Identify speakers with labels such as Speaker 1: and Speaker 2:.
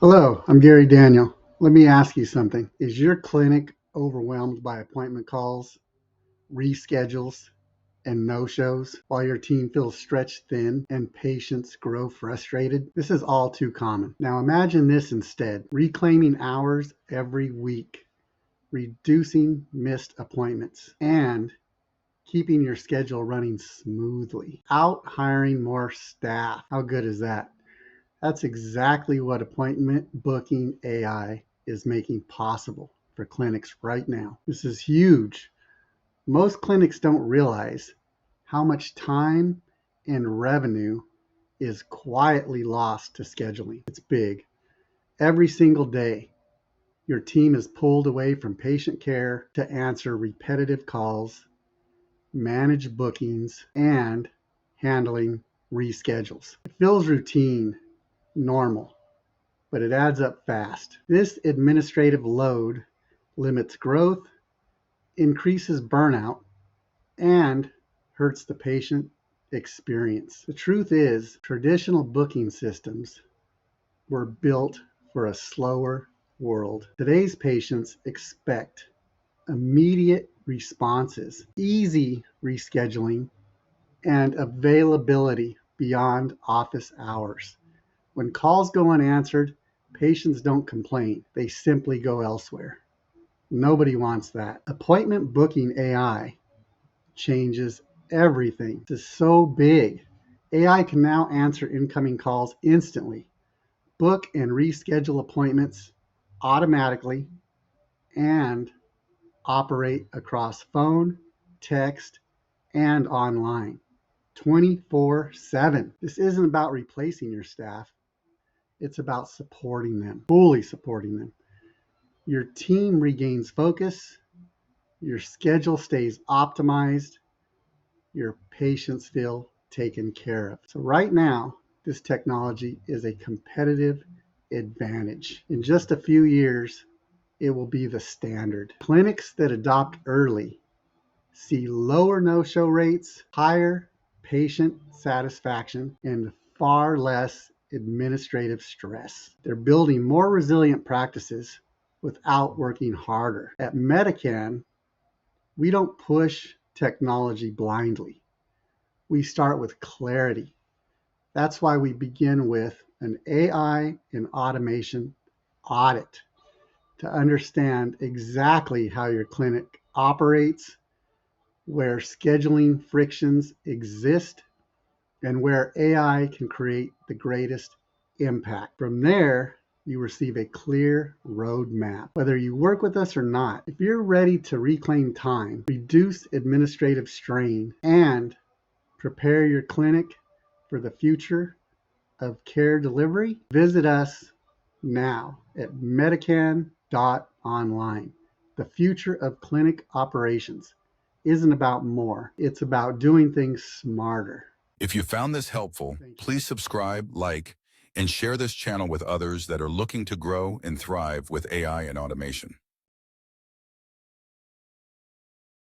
Speaker 1: Hello, I'm Gary Daniel. Let me ask you something. Is your clinic overwhelmed by appointment calls, reschedules, and no-shows while your team feels stretched thin and patients grow frustrated? This is all too common. Now imagine this instead: reclaiming hours every week, reducing missed appointments, and keeping your schedule running smoothly, out hiring more staff. How good is that? That's exactly what appointment booking AI is making possible for clinics right now. This is huge. Most clinics don't realize how much time and revenue is quietly lost to scheduling. It's big. Every single day, your team is pulled away from patient care to answer repetitive calls, manage bookings, and handling reschedules. It feels routine, normal, but it adds up fast. This administrative load limits growth, increases burnout, and hurts the patient experience. The truth is, traditional booking systems were built for a slower world. Today's patients expect immediate responses, easy rescheduling, and availability beyond office hours. When calls go unanswered, patients don't complain. They simply go elsewhere. Nobody wants that. Appointment booking AI changes everything. This is so big. AI can now answer incoming calls instantly, book and reschedule appointments automatically, and operate across phone, text, and online 24/7. This isn't about replacing your staff. It's about supporting them, fully supporting them. Your team regains focus, your schedule stays optimized, your patients feel taken care of. So right now, this technology is a competitive advantage. In just a few years, it will be the standard. Clinics that adopt early see lower no-show rates, higher patient satisfaction, and far less administrative stress. They're building more resilient practices without working harder. At Medican, we don't push technology blindly. We start with clarity. That's why we begin with an AI and automation audit to understand exactly how your clinic operates, where scheduling frictions exist, and where AI can create the greatest impact. From there, you receive a clear roadmap. Whether you work with us or not, if you're ready to reclaim time, reduce administrative strain, and prepare your clinic for the future of care delivery, visit us now at medican.online. The future of clinic operations isn't about more, it's about doing things smarter.
Speaker 2: If you found this helpful,
Speaker 1: Thank you.
Speaker 2: please subscribe, like, and share this channel with others that are looking to grow and thrive with AI and automation.